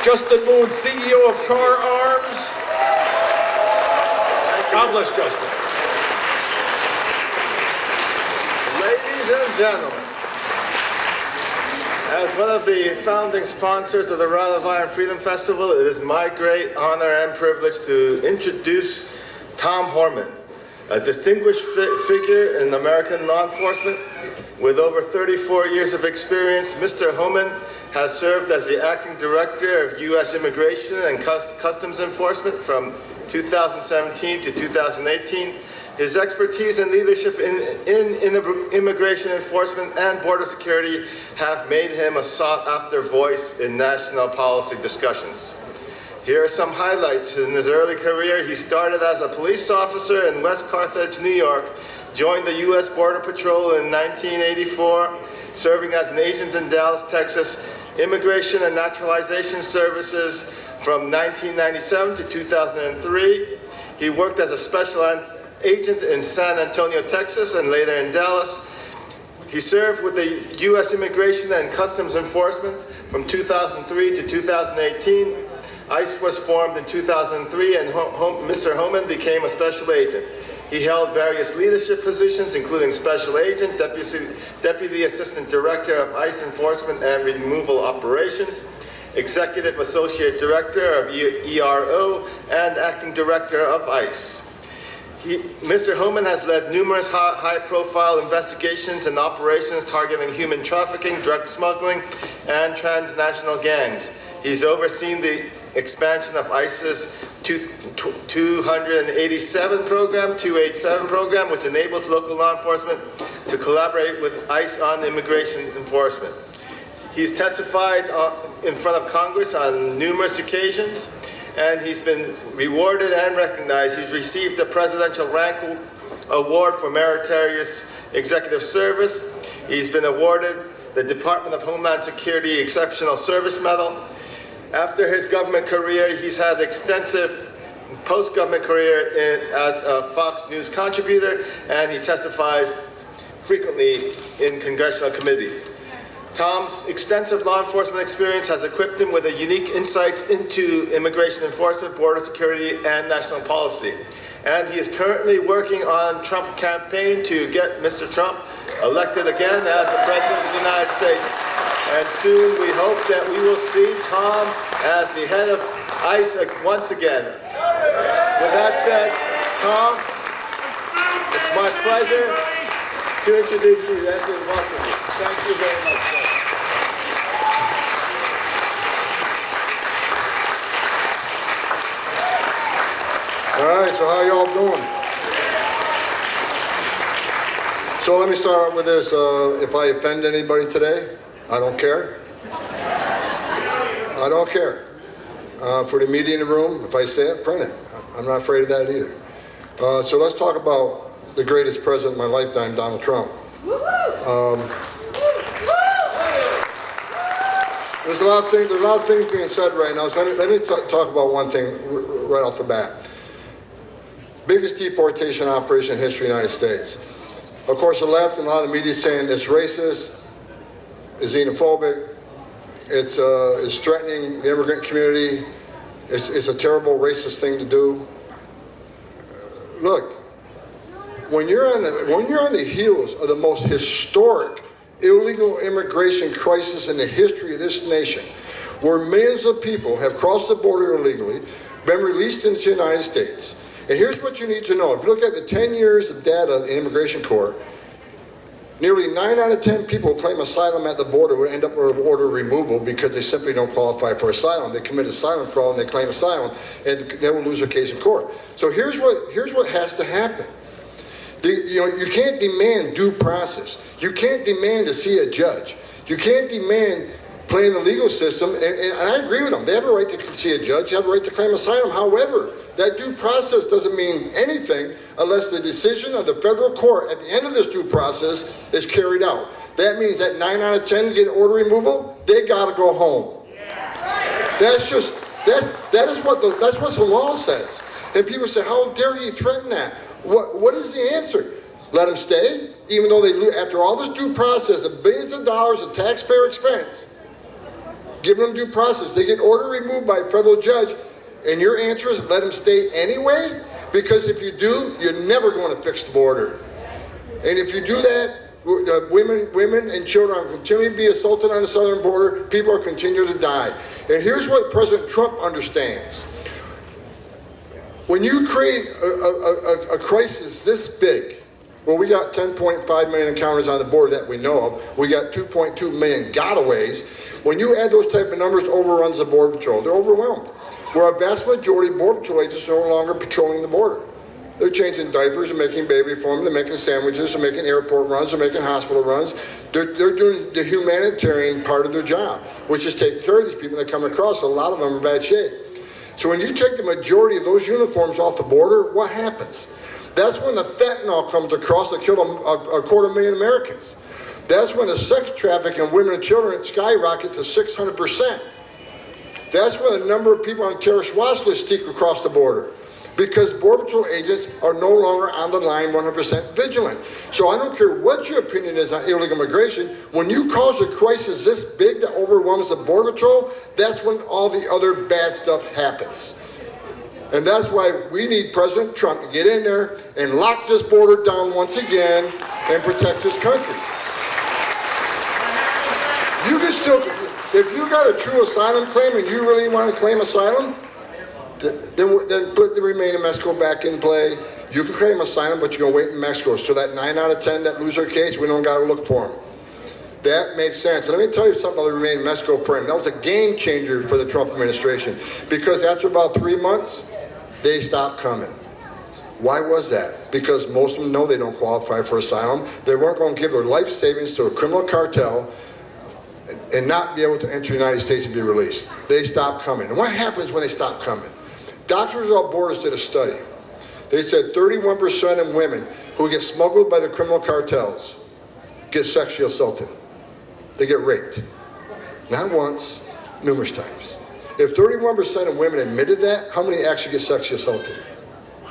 Justin Moon, CEO of Car Arms. God bless Justin. Ladies and gentlemen, as one of the founding sponsors of the Rod of Iron Freedom Festival, it is my great honor and privilege to introduce Tom Homan, a distinguished figure in American law enforcement. With over 34 years of experience, Mr. Homan has served as the acting director of U.S. Immigration and Customs Enforcement from 2017 to 2018. His expertise and leadership in immigration enforcement and border security have made him a sought-after voice in national policy discussions. Here are some highlights. In his early career, he started as a police officer in West Carthage, New York, joined the U.S. Border Patrol in 1984, serving as an agent in Dallas, Texas, Immigration and Naturalization Services from 1997 to 2003. He worked as a special agent in San Antonio, Texas, and later in Dallas. He served with the U.S. Immigration and Customs Enforcement from 2003 to 2018. ICE was formed in 2003, and Mr. Homan became a special agent. He held various leadership positions, including special agent, deputy assistant director of ICE enforcement and removal operations, executive associate director of ERO, and acting director of ICE. Mr. Homan has led numerous high-profile investigations and operations targeting human trafficking, drug smuggling, and transnational gangs. He's overseen the expansion of ICE's 287 program, which enables local law enforcement to collaborate with ICE on immigration enforcement. He's testified in front of Congress on numerous occasions, and he's been rewarded and recognized. He's received the Presidential Rank Award for Meritorious Executive Service. He's been awarded the Department of Homeland Security Exceptional Service Medal. After his government career, he's had extensive post-government career as a Fox News contributor, and he testifies frequently in congressional committees. Tom's extensive law enforcement experience has equipped him with a unique insights into immigration enforcement, border security, and national policy. And he is currently working on Trump campaign to get Mr. Trump elected again as the President of the United States. And soon we hope that we will see Tom as the head of ICE once again. With that said, Tom, it's my pleasure to introduce you and to welcome you. Thank you very much, sir. All right, so how y'all doing? So let me start with this. If I offend anybody today, I don't care. I don't care. For the media in the room, if I say it, print it. I'm not afraid of that either. So let's talk about the greatest president of my lifetime, Donald Trump. There's a lot of things being said right now. So let me talk about one thing right off the bat. Biggest deportation operation in history of the United States. Of course, the left and a lot of the media is saying it's racist, it's xenophobic, it's threatening the immigrant community, it's a terrible racist thing to do. Look, when you're on the heels of the most historic illegal immigration crisis in the history of this nation, where millions of people have crossed the border illegally, been released into the United States. And here's what you need to know. If you look at the 10 years of data in immigration court, nearly 9 out of 10 people who claim asylum at the border will end up with order removal because they simply don't qualify for asylum. They commit asylum fraud and they claim asylum, and they will lose their case in court. So here's what has to happen. You can't demand due process. You can't demand to see a judge. You can't demand play in the legal system, and I agree with them. They have a right to see a judge. They have a right to claim asylum. However, that due process doesn't mean anything unless the decision of the federal court at the end of this due process is carried out. That means that 9 out of 10 get order removal, they gotta go home. That's what the law says. And people say, how dare you threaten that? What is the answer? Let them stay, even though after all this due process, the billions of dollars of taxpayer expense, giving them due process. They get order removed by a federal judge, and your answer is let them stay anyway? Because if you do, you're never going to fix the border. And if you do that, women and children are continuing to be assaulted on the southern border. People are continuing to die. And here's what President Trump understands. When you create a crisis this big, well, we got 10.5 million encounters on the border that we know of. We got 2.2 million gotaways. When you add those type of numbers, overruns the Border Patrol. They're overwhelmed. Where a vast majority of Border Patrol agents are no longer patrolling the border. They're changing diapers and making baby formula, they're making sandwiches, they're making airport runs, they're making hospital runs. They're doing the humanitarian part of their job, which is taking care of these people that come across. A lot of them are in bad shape. So when you take the majority of those uniforms off the border, what happens? That's when the fentanyl comes across that killed a 250,000 Americans. That's when the sex trafficking of women and children skyrocket to 600%. That's when the number of people on the terrorist watch list steep across the border. Because Border Patrol agents are no longer on the line 100% vigilant. So I don't care what your opinion is on illegal immigration, when you cause a crisis this big that overwhelms the Border Patrol, that's when all the other bad stuff happens. And that's why we need President Trump to get in there and lock this border down once again and protect this country. You can still, if you got a true asylum claim and you really want to claim asylum, then put the remain in Mexico back in play. You can claim asylum, but you're going to wait in Mexico. So that 9 out of 10 that lose their case, we don't got to look for them. That makes sense. And let me tell you something about the remain in Mexico program. That was a game changer for the Trump administration, because after about 3 months, they stopped coming. Why was that? Because most of them know they don't qualify for asylum. They weren't going to give their life savings to a criminal cartel and not be able to enter the United States and be released. They stopped coming. And what happens when they stop coming? Doctors Without Borders did a study. They said 31% of women who get smuggled by the criminal cartels get sexually assaulted. They get raped. Not once, numerous times. If 31% of women admitted that, how many actually get sexually assaulted?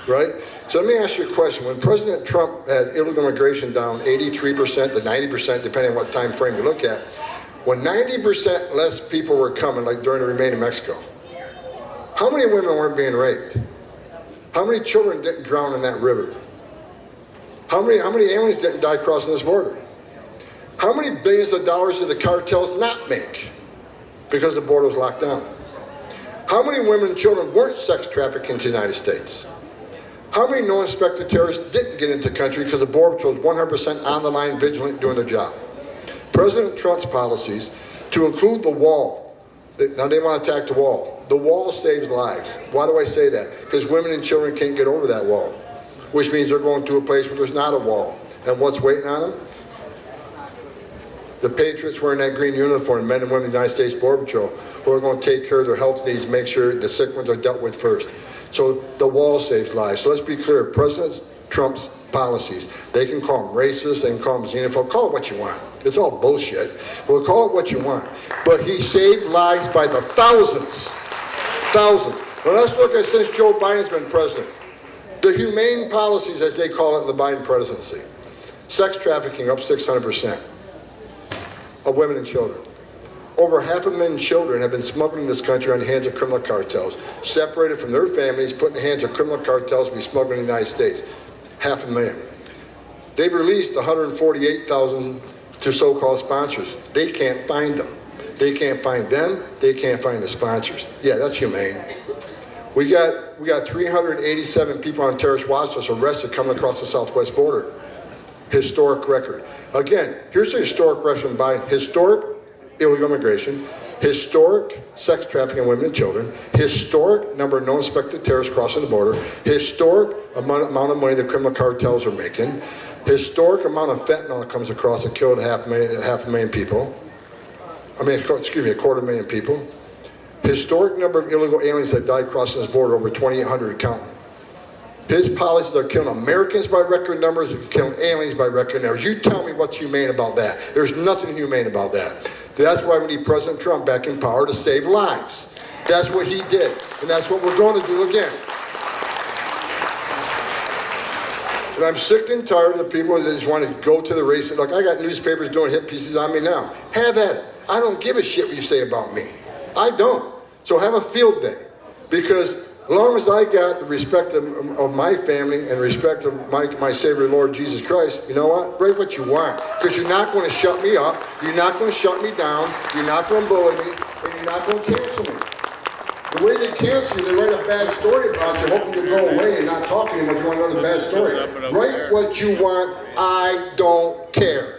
Right? So let me ask you a question. When President Trump had illegal immigration down 83% to 90%, depending on what time frame you look at, when 90% less people were coming, like during the Remain in Mexico, how many women weren't being raped? How many children didn't drown in that river? How many aliens didn't die crossing this border? How many billions of dollars did the cartels not make because the border was locked down? How many women and children weren't sex trafficked into the United States? How many non-suspected terrorists didn't get into the country because the Border Patrol was 100% on the line, vigilant, doing their job? President Trump's policies, to include the wall, now they want to attack the wall. The wall saves lives. Why do I say that? Because women and children can't get over that wall, which means they're going to a place where there's not a wall. And what's waiting on them? The patriots wearing that green uniform, men and women of the United States Border Patrol, who are going to take care of their health needs, make sure the sick ones are dealt with first. So the wall saves lives. So let's be clear, President Trump's policies, they can call them racist, they can call them xenophobe, call it what you want. It's all bullshit. Well, call it what you want. But he saved lives by the thousands. Thousands. Well, let's look at since Joe Biden's been president. The humane policies, as they call it in the Biden presidency. Sex trafficking up 600% of women and children. Over 500,000 children have been smuggled in this country on the hands of criminal cartels, separated from their families, put in the hands of criminal cartels to be smuggled in the United States. 500,000. They've released 148,000 to so-called sponsors. They can't find them. They can't find them. They can't find the sponsors. Yeah, that's humane. We got 387 people on terrorist watch list arrested coming across the southwest border. Historic record. Again, here's the historic record from Biden. Historic illegal immigration, historic sex trafficking of women and children, historic number of known suspected terrorists crossing the border, historic amount of money the criminal cartels are making, historic amount of fentanyl that comes across that killed half a million people. I mean, excuse me, 250,000 people. Historic number of illegal aliens that died crossing this border, over 2,800 counting. His policies are killing Americans by record numbers, they're killing aliens by record numbers. You tell me what's humane about that. There's nothing humane about that. That's why we need President Trump back in power, to save lives. That's what he did, and that's what we're going to do again. And I'm sick and tired of the people that just want to go to the race. Look, I got newspapers doing hit pieces on me now. Have at it. I don't give a shit what you say about me. I don't. So have a field day. Because as long as I got the respect of my family and respect of my Savior Lord Jesus Christ, you know what? Write what you want. Because you're not going to shut me up. You're not going to shut me down. You're not going to bully me. And you're not going to cancel me. The way they cancel you, they write a bad story about you, hoping to go away and not talk anymore if you want to know the bad story. Write what you want. I don't care.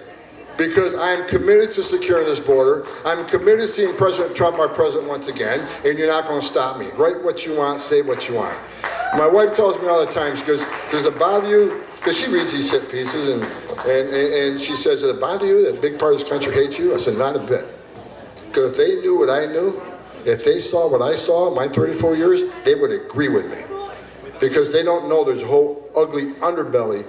Because I am committed to securing this border. I'm committed to seeing President Trump our president once again, and you're not going to stop me. Write what you want, say what you want. My wife tells me all the time, she goes, does it bother you? Because she reads these hit pieces, and she says, does it bother you that a big part of this country hates you? I said, not a bit. Because if they knew what I knew, if they saw what I saw in my 34 years, they would agree with me. Because they don't know there's a whole ugly underbelly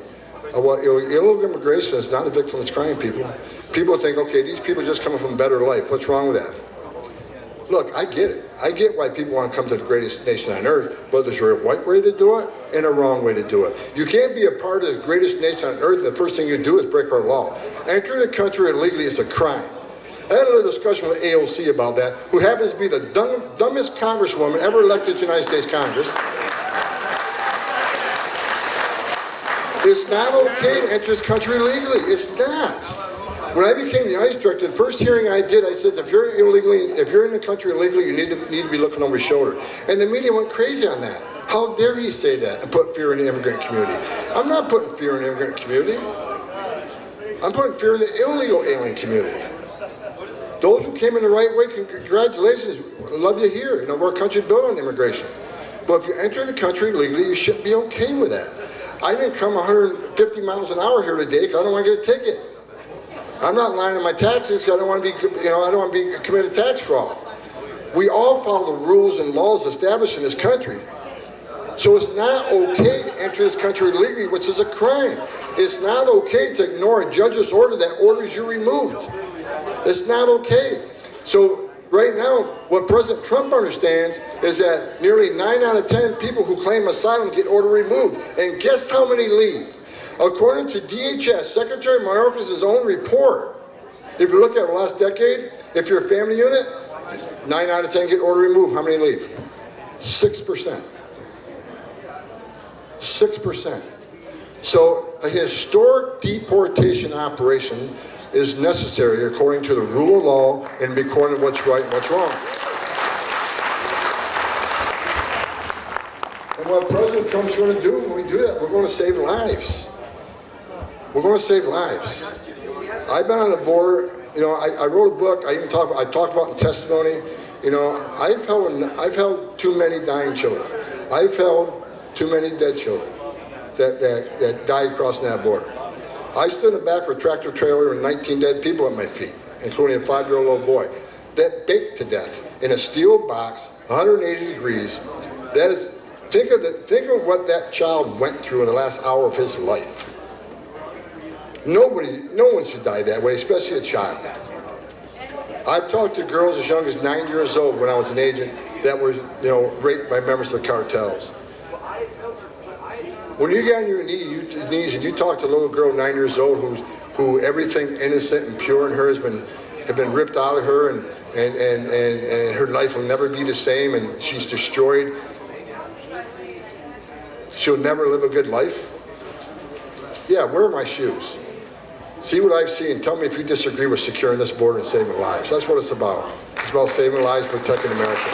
of what illegal immigration is. Not a victimless crime, people. People think, okay, these people are just coming from a better life. What's wrong with that? Look, I get it. I get why people want to come to the greatest nation on earth, but there's a right way to do it and a wrong way to do it. You can't be a part of the greatest nation on earth and the first thing you do is break our law. Entering the country illegally is a crime. I had a little discussion with AOC about that, who happens to be the dumbest congresswoman ever elected to the United States Congress. It's not okay to enter this country illegally. It's not. When I became the ICE director, the first hearing I did, I said, if you're in the country illegally, you need to be looking over your shoulder. And the media went crazy on that. How dare he say that and put fear in the immigrant community? I'm not putting fear in the immigrant community. I'm putting fear in the illegal alien community. Those who came in the right way, congratulations. Love you here. You know, we're a country built on immigration. But if you enter the country illegally, you shouldn't be okay with that. I didn't come 150 miles an hour here today because I don't want to get a ticket. I'm not lying on my taxes because I don't want to be, I don't want to be committed tax fraud. We all follow the rules and laws established in this country. So it's not okay to enter this country illegally, which is a crime. It's not okay to ignore a judge's order that orders you removed. It's not okay. So right now, what President Trump understands is that nearly 9 out of 10 people who claim asylum get order removed. And guess how many leave? According to DHS, Secretary Mayorkas' own report, if you look at the last decade, if you're a family unit, 9 out of 10 get order removed. How many leave? 6%. 6%. So a historic deportation operation is necessary according to the rule of law and according to what's right and what's wrong. And what President Trump's going to do when we do that, we're going to save lives. We're going to save lives. I've been on the border. I wrote a book. I talked about in testimony. I've held too many dying children. I've held too many dead children that died crossing that border. I stood in the back of a tractor trailer with 19 dead people at my feet, including a 5-year-old little boy that baked to death in a steel box, 180 degrees. That is, think of what that child went through in the last hour of his life. No one should die that way, especially a child. I've talked to girls as young as 9 years old when I was an agent that were, raped by members of the cartels. When you get on your knees and you talk to a little girl 9 years old who everything innocent and pure in her have been ripped out of her and her life will never be the same and she's destroyed. She'll never live a good life. Yeah, where are my shoes? See what I've seen. Tell me if you disagree with securing this border and saving lives. That's what it's about. It's about saving lives, protecting America.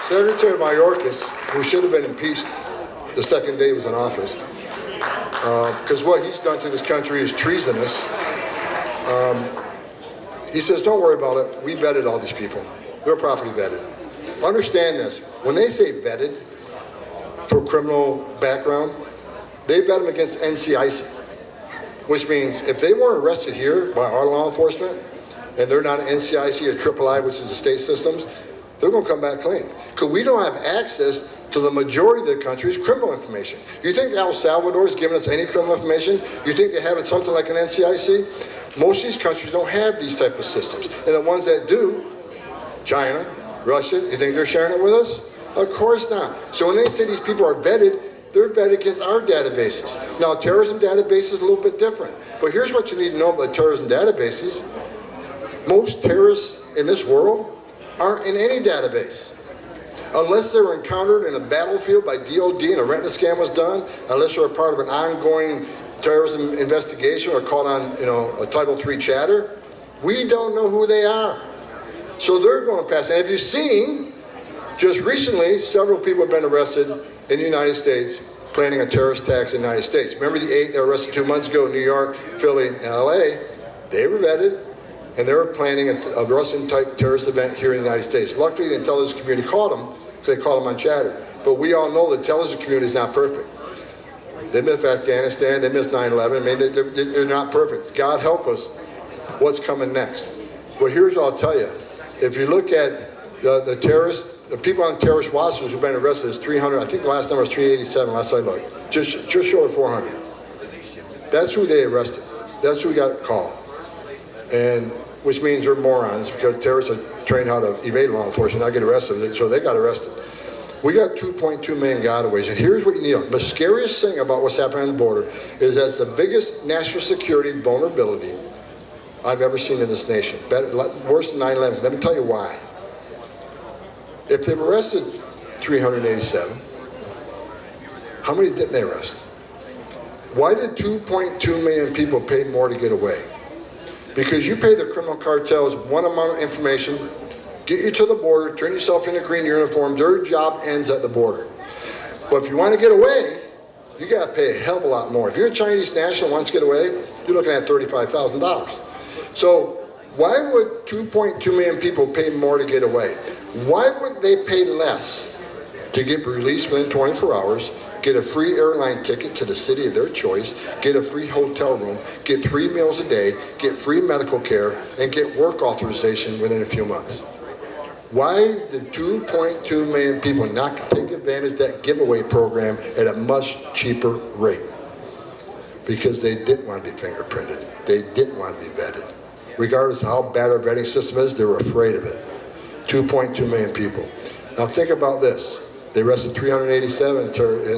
Secretary Mayorkas, who should have been impeached the second day he was in office, because what he's done to this country is treasonous. He says, don't worry about it. We vetted all these people. They're properly vetted. Understand this. When they say vetted for criminal background, they vet them against NCIC, which means if they weren't arrested here by our law enforcement and they're not NCIC or III, which is the state systems, they're going to come back clean. Because we don't have access to the majority of the country's criminal information. You think El Salvador is giving us any criminal information? You think they have something like an NCIC? Most of these countries don't have these type of systems. And the ones that do, China, Russia, you think they're sharing it with us? Of course not. So when they say these people are vetted, they're vetted against our databases. Now, terrorism database is a little bit different. But here's what you need to know about terrorism databases. Most terrorists in this world aren't in any database. Unless they were encountered in a battlefield by DOD and a retina scan was done, unless you're a part of an ongoing terrorism investigation or caught on, a Title III chatter, we don't know who they are. So they're going to pass. And have you seen, just recently, several people have been arrested in the United States planning a terrorist attack in the United States. Remember the 8 that were arrested 2 months ago in New York, Philly, and LA? They were vetted, and they were planning a Russian-type terrorist event here in the United States. Luckily, the intelligence community caught them, because they caught them on chatter. But we all know the intelligence community is not perfect. They missed Afghanistan, they missed 9/11. I mean, they're not perfect. God help us, what's coming next? Well, here's what I'll tell you. If you look at the terrorists, the people on terrorist watch list who've been arrested is 300. I think the last number was 387 last I looked. Just short of 400. That's who they arrested. That's who got called. And which means they're morons, because terrorists are trained how to evade law enforcement, not get arrested, so they got arrested. We got 2.2 million gotaways, and here's what you need to know. The scariest thing about what's happening on the border is that it's the biggest national security vulnerability I've ever seen in this nation. Worse than 9/11. Let me tell you why. If they've arrested 387, how many didn't they arrest? Why did 2.2 million people pay more to get away? Because you pay the criminal cartels one amount of information, get you to the border, turn yourself in a green uniform, their job ends at the border. But if you want to get away, you got to pay a hell of a lot more. If you're a Chinese national who wants to get away, you're looking at $35,000. So why would 2.2 million people pay more to get away? Why would they pay less to get released within 24 hours, get a free airline ticket to the city of their choice, get a free hotel room, get 3 meals a day, get free medical care, and get work authorization within a few months? Why did 2.2 million people not take advantage of that giveaway program at a much cheaper rate? Because they didn't want to be fingerprinted. They didn't want to be vetted. Regardless of how bad our vetting system is, they were afraid of it. 2.2 million people. Now think about this. They arrested 387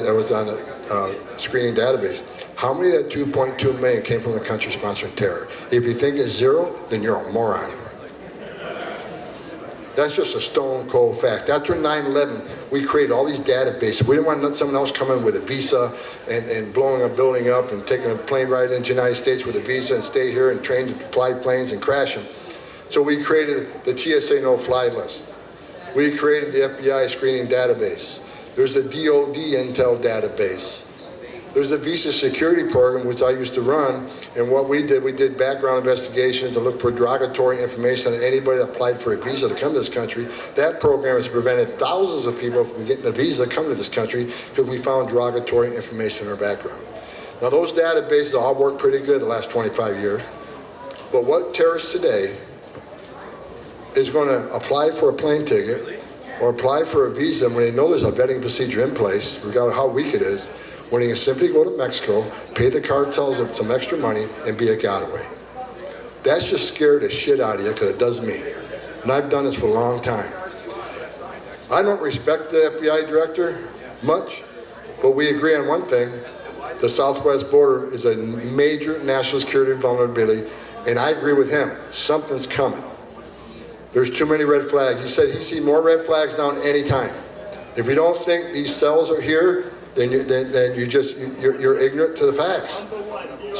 that was on a screening database. How many of that 2.2 million came from the country sponsoring terror? If you think it's zero, then you're a moron. That's just a stone cold fact. After 9/11, we created all these databases. We didn't want someone else coming with a visa and blowing a building up and taking a plane ride into the United States with a visa and stay here and train to fly planes and crash them. So we created the TSA no-fly list. We created the FBI screening database. There's the DOD intel database. There's a visa security program, which I used to run, and what we did background investigations and looked for derogatory information on anybody that applied for a visa to come to this country. That program has prevented thousands of people from getting a visa to come to this country because we found derogatory information in our background. Now those databases all work pretty good the last 25 years, but what terrorists today is going to apply for a plane ticket or apply for a visa when they know there's a vetting procedure in place, regardless of how weak it is, when he can simply go to Mexico, pay the cartels some extra money, and be a getaway. That's just scared the shit out of you, because it does me. And I've done this for a long time. I don't respect the FBI director much, but we agree on one thing. The southwest border is a major national security vulnerability, and I agree with him. Something's coming. There's too many red flags. He said he sees more red flags down any time. If you don't think these cells are here, then you're ignorant to the facts.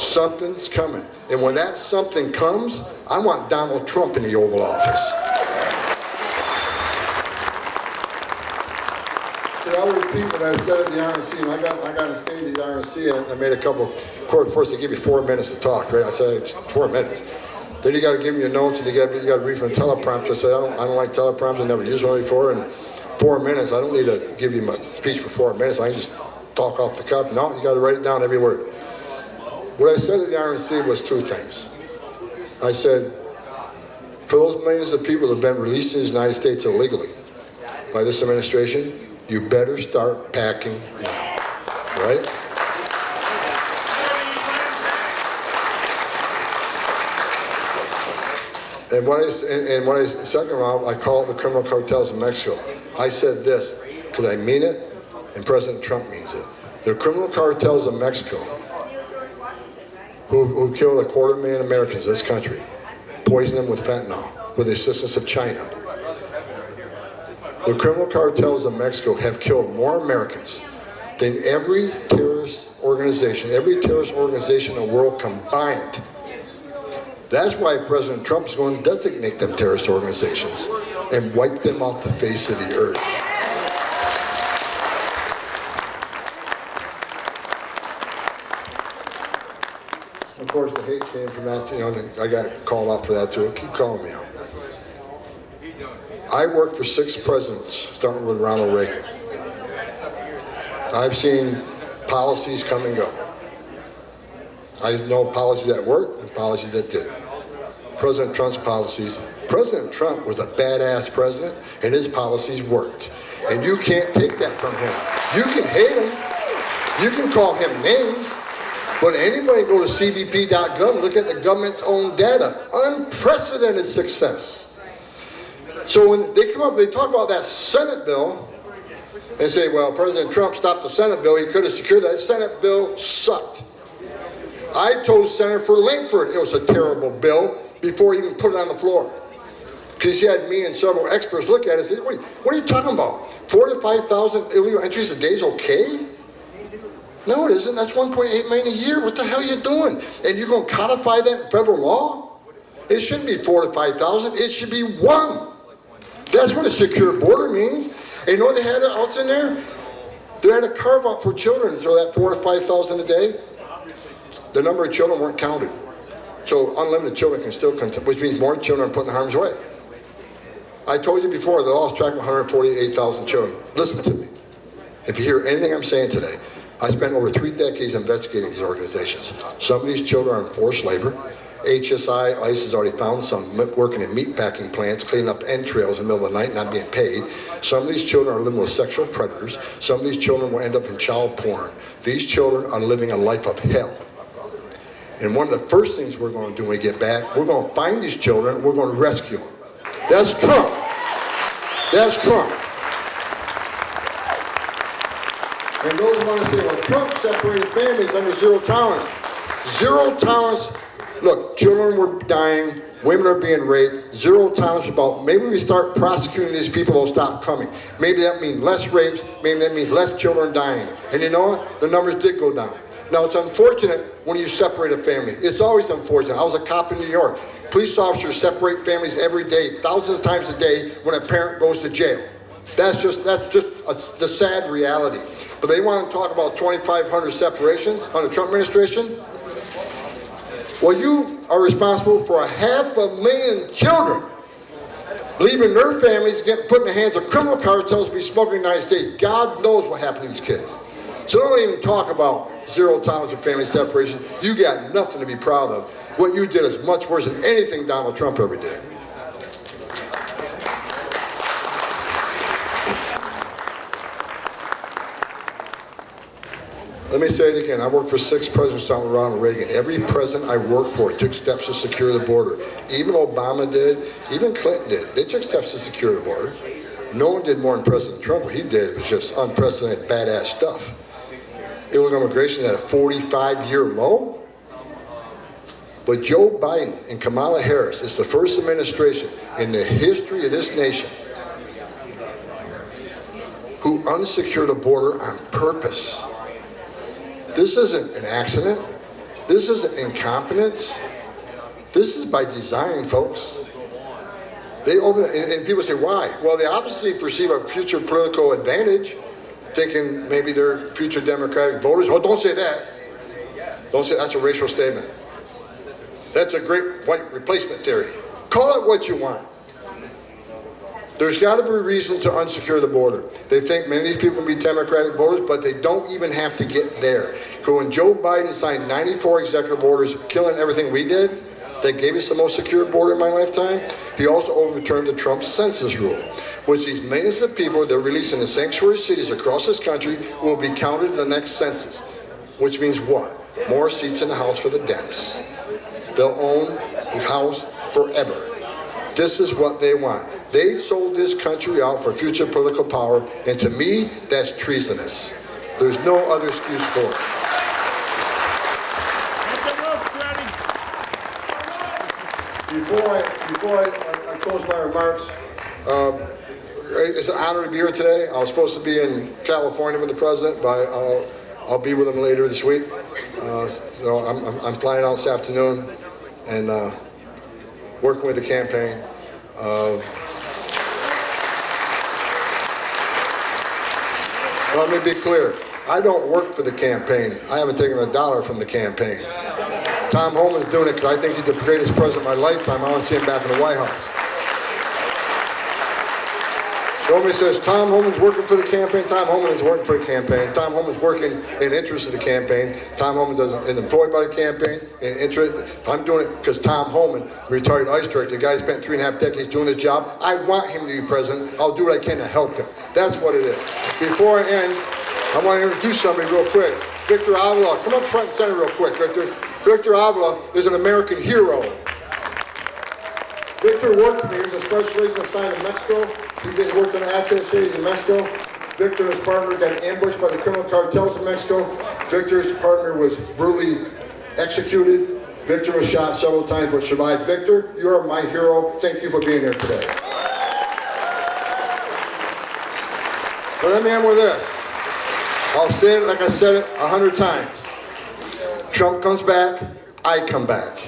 Something's coming. And when that something comes, I want Donald Trump in the Oval Office. See, I'll repeat what I said at the RNC. And I got on stage at the RNC, and I made a couple, of course, they give you 4 minutes to talk, right? I said, 4 minutes. Then you got to give me your notes, and you got to read from the teleprompter. I said, I don't like teleprompters. I never used one before. And 4 minutes, I don't need to give you my speech for 4 minutes. I can just talk off the cuff. No, you got to write it down, every word. What I said at the RNC was 2 things. I said, for those millions of people that have been released in the United States illegally by this administration, you better start packing now, right? And second of all, I call it the criminal cartels in Mexico. I said this, because I mean it, and President Trump means it. The criminal cartels of Mexico, who killed 250,000 Americans in this country, poisoned them with fentanyl with the assistance of China. The criminal cartels of Mexico have killed more Americans than every terrorist organization in the world combined. That's why President Trump is going to designate them terrorist organizations and wipe them off the face of the earth. Of course, the hate came from that. I got called out for that too. Keep calling me out. I worked for 6 presidents, starting with Ronald Reagan. I've seen policies come and go. I know policies that worked and policies that didn't. President Trump's policies. President Trump was a badass president, and his policies worked. And you can't take that from him. You can hate him. You can call him names. But anybody go to cbp.gov and look at the government's own data. Unprecedented success. So when they come up, they talk about that Senate bill and say, well, President Trump stopped the Senate bill. He could have secured that. Senate bill sucked. I told Senator Langford it was a terrible bill before he even put it on the floor. Because he had me and several experts look at it and say, what are you talking about? 4,000 to 5,000 illegal entries a day is okay? No, it isn't. That's 1.8 million a year. What the hell are you doing? And you're going to codify that in federal law? It shouldn't be 4,000 to 5,000. It should be 1. That's what a secure border means. And you know what they had else in there? They had a carve out for children, so that 4,000 or 5,000 a day. The number of children weren't counted. So unlimited children can still come, which means more children are put in harm's way. I told you before, they lost track of 148,000 children. Listen to me. If you hear anything I'm saying today, I spent over 3 decades investigating these organizations. Some of these children are in forced labor. HSI, ICE has already found some working in meat packing plants, cleaning up entrails in the middle of the night, not being paid. Some of these children are living with sexual predators. Some of these children will end up in child porn. These children are living a life of hell. And one of the first things we're going to do when we get back, we're going to find these children and we're going to rescue them. That's Trump. That's Trump. And those who want to say, well, Trump separated families under zero tolerance. Zero tolerance. Look, children were dying, women are being raped, zero tolerance about, maybe we start prosecuting these people, they'll stop coming. Maybe that means less rapes, maybe that means less children dying. And you know what? The numbers did go down. Now, it's unfortunate when you separate a family. It's always unfortunate. I was a cop in New York. Police officers separate families every day, thousands of times a day when a parent goes to jail. That's just the sad reality. But they want to talk about 2,500 separations under the Trump administration. Well, you are responsible for 500,000 children leaving their families, getting put in the hands of criminal cartels to be smuggled in the United States. God knows what happened to these kids. So don't even talk about zero tolerance for family separation. You got nothing to be proud of. What you did is much worse than anything Donald Trump ever did. Let me say it again. I worked for 6 presidents down with Ronald Reagan. Every president I worked for took steps to secure the border. Even Obama did, even Clinton did. They took steps to secure the border. No one did more than President Trump. What he did was just unprecedented badass stuff. Illegal immigration at a 45-year low. But Joe Biden and Kamala Harris is the first administration in the history of this nation who unsecured the border on purpose. This isn't an accident. This isn't incompetence. This is by design, folks. They open, and people say, why? Well, they obviously perceive a future political advantage, thinking maybe they're future Democratic voters. Oh, don't say that. Don't say that's a racial statement. That's a great white replacement theory. Call it what you want. There's got to be a reason to unsecure the border. They think many of these people can be Democratic voters, but they don't even have to get there. Because when Joe Biden signed 94 executive orders killing everything we did, that gave us the most secure border in my lifetime, he also overturned the Trump census rule, which these millions of people that are released in the sanctuary cities across this country will be counted in the next census. Which means what? More seats in the House for the Dems. They'll own the House forever. This is what they want. They sold this country out for future political power, and to me, that's treasonous. There's no other excuse for it. Before I close my remarks, it's an honor to be here today. I was supposed to be in California with the president, but I'll be with him later this week. So I'm flying out this afternoon and working with the campaign. Let me be clear. I don't work for the campaign. I haven't taken a dollar from the campaign. Tom Homan's doing it because I think he's the greatest president of my lifetime. I want to see him back in the White House. Somebody says Tom Homan's working for the campaign. Tom Homan is working for the campaign. Tom Homan's working in interest of the campaign. Tom Homan is employed by the campaign in interest. I'm doing it because Tom Homan, retired ICE director, the guy spent 3.5 decades doing his job. I want him to be president. I'll do what I can to help him. That's what it is. Before I end, I want to introduce somebody real quick. Victor Avila, come up front and center real quick, Victor. Victor Avila is an American hero. Victor worked for me. He was a special agent assigned to Mexico. He worked in attachés in Mexico. Victor and his partner got ambushed by the criminal cartels in Mexico. Victor's partner was brutally executed. Victor was shot several times but survived. Victor, you are my hero. Thank you for being here today. But let me end with this. I'll say it like I said it 100 times. Trump comes back, I come back.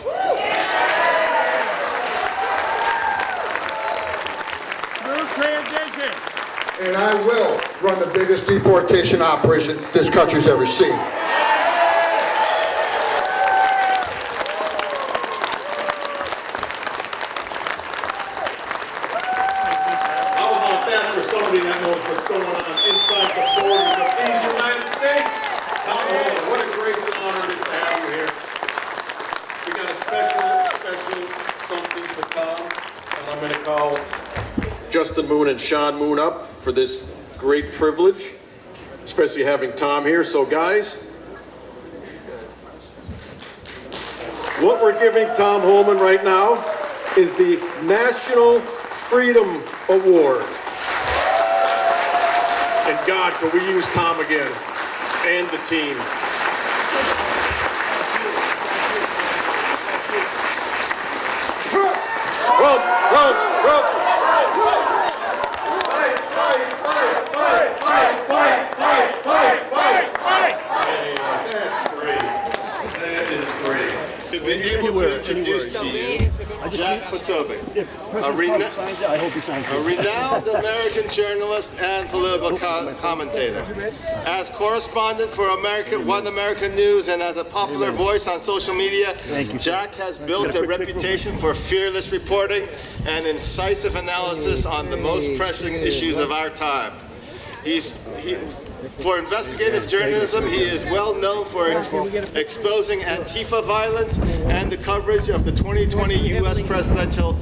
And I will run the biggest deportation operation this country's ever seen. How about that for somebody that knows what's going on inside the borders of these United States? Tom Homan, what a grace and honor it is to have you here. We got a special something for Tom, and I'm going to call Justin Moon and Sean Moon up for this great privilege, especially having Tom here. So guys, what we're giving Tom Homan right now is the National Freedom Award. And God, could we use Tom again and the team. To be able to introduce to you Jack Posobiec, a renowned American journalist and political commentator. As correspondent for One American News and as a popular voice on social media, Jack has built a reputation for fearless reporting and incisive analysis on the most pressing issues of our time. For investigative journalism, he is well known for exposing Antifa violence and the coverage of the 2020 U.S. presidential